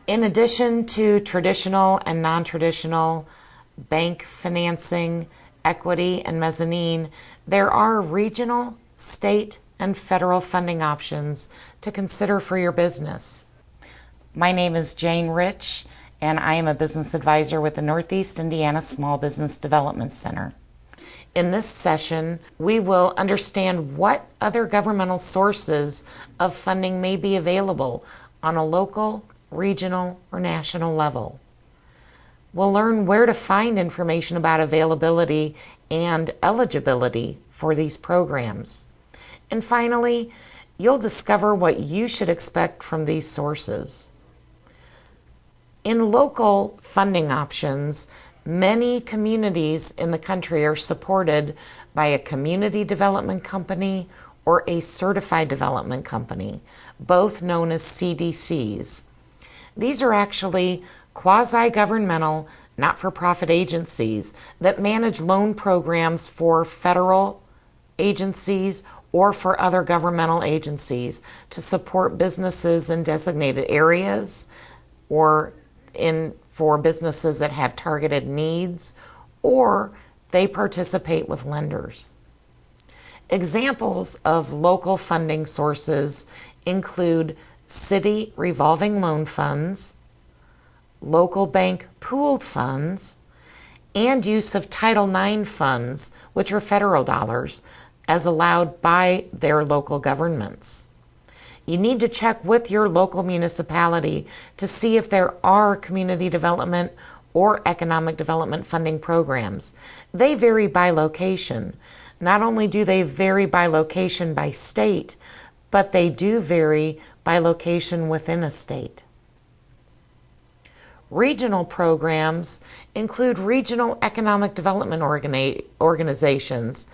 In addition to traditional and non-traditional bank financing, equity, and mezzanine, there are regional, state, and federal funding options to consider for your business. My name is Jane Rich, and I am a business advisor with the Northeast Indiana Small Business Development Center. In this session, we will understand what other governmental sources of funding may be available on a local, regional, or national level. We'll learn where to find information about availability and eligibility for these programs. And finally, you'll discover what you should expect from these sources. In local funding options, many communities in the country are supported by a community development company or a certified development company, both known as CDCs. These are actually quasi-governmental, not-for-profit agencies that manage loan programs for federal agencies or for other governmental agencies to support businesses in designated areas or for businesses that have targeted needs, or they participate with lenders. Examples of local funding sources include city revolving loan funds, local bank pooled funds, and use of Title IX funds, which are federal dollars, as allowed by their local governments. You need to check with your local municipality to see if there are community development or economic development funding programs. They vary by location. Not only do they vary by location by state, but they do vary by location within a state. Regional programs include regional economic development organizations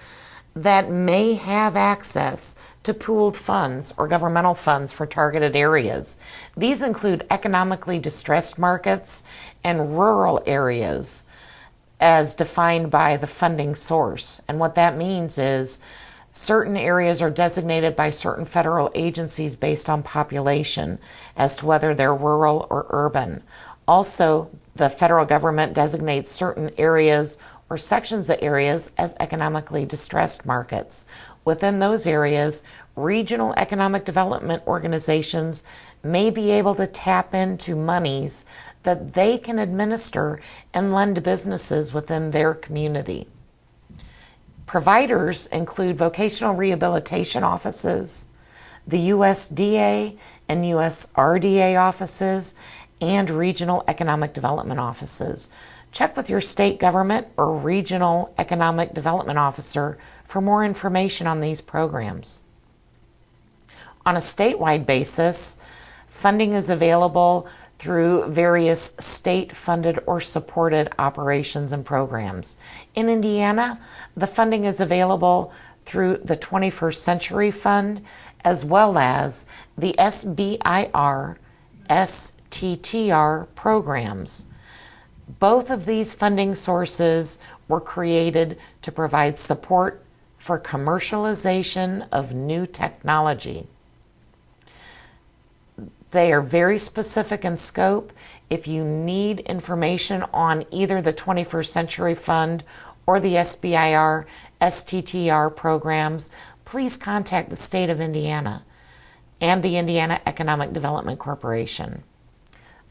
that may have access to pooled funds or governmental funds for targeted areas. These include economically distressed markets and rural areas as defined by the funding source. And what that means is certain areas are designated by certain federal agencies based on population as to whether they're rural or urban. Also, the federal government designates certain areas or sections of areas as economically distressed markets. Within those areas, regional economic development organizations may be able to tap into monies that they can administer and lend to businesses within their community. Providers include vocational rehabilitation offices, the USDA and USRDA offices, and regional economic development offices. Check with your state government or regional economic development officer for more information on these programs. On a statewide basis, funding is available through various state-funded or supported operations and programs. In Indiana, the funding is available through the 21st Century Fund as well as the SBIR, STTR programs. Both of these funding sources were created to provide support for commercialization of new technology. They are very specific in scope. If you need information on either the 21st Century Fund or the SBIR, STTR programs, please contact the state of Indiana and the Indiana Economic Development Corporation.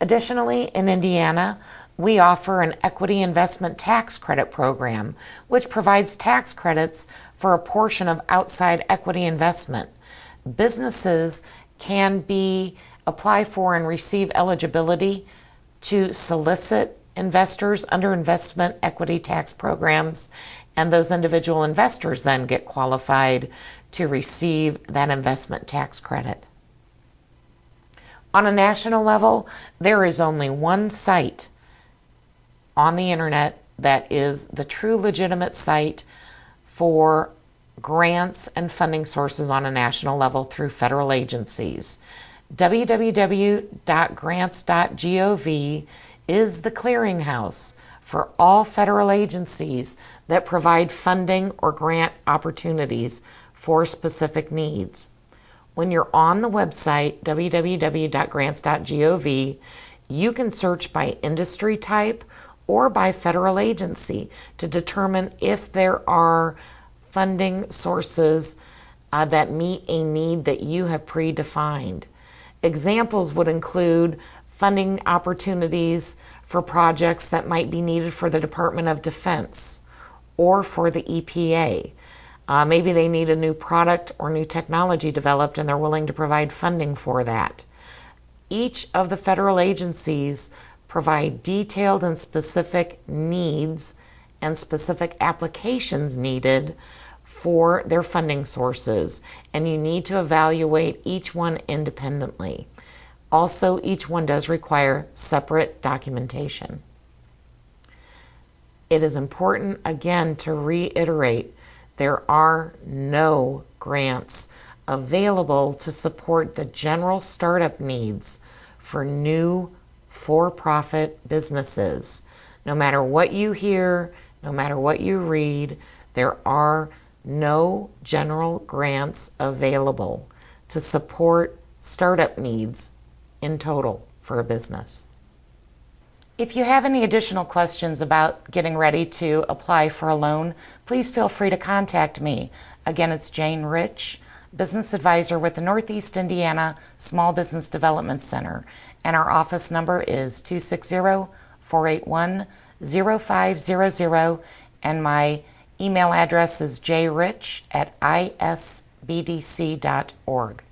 Additionally, in Indiana, we offer an equity investment tax credit program, which provides tax credits for a portion of outside equity investment. Businesses can apply for and receive eligibility to solicit investors under investment equity tax programs, and those individual investors then get qualified to receive that investment tax credit. On a national level, there is only one site on the internet that is the true legitimate site for grants and funding sources on a national level through federal agencies. www.grants.gov is the clearinghouse for all federal agencies that provide funding or grant opportunities for specific needs. When you're on the website, www.grants.gov, You can search by industry type or by federal agency to determine if there are funding sources that meet a need that you have predefined. Examples would include funding opportunities for projects that might be needed for the Department of Defense or for the EPA. Maybe they need a new product or new technology developed and they're willing to provide funding for that. Each of the federal agencies provide detailed and specific needs and specific applications needed for their funding sources, and you need to evaluate each one independently. Also, each one does require separate documentation. It is important, again, to reiterate, there are no grants available to support the general startup needs for new for-profit businesses. No matter what you hear, no matter what you read, there are no general grants available to support startup needs in total for a business. If you have any additional questions about getting ready to apply for a loan, please feel free to contact me. Again, it's Jane Rich, Business Advisor with the Northeast Indiana Small Business Development Center, and our office number is 260-481-0500, and my email address is jrich@isbdc.org.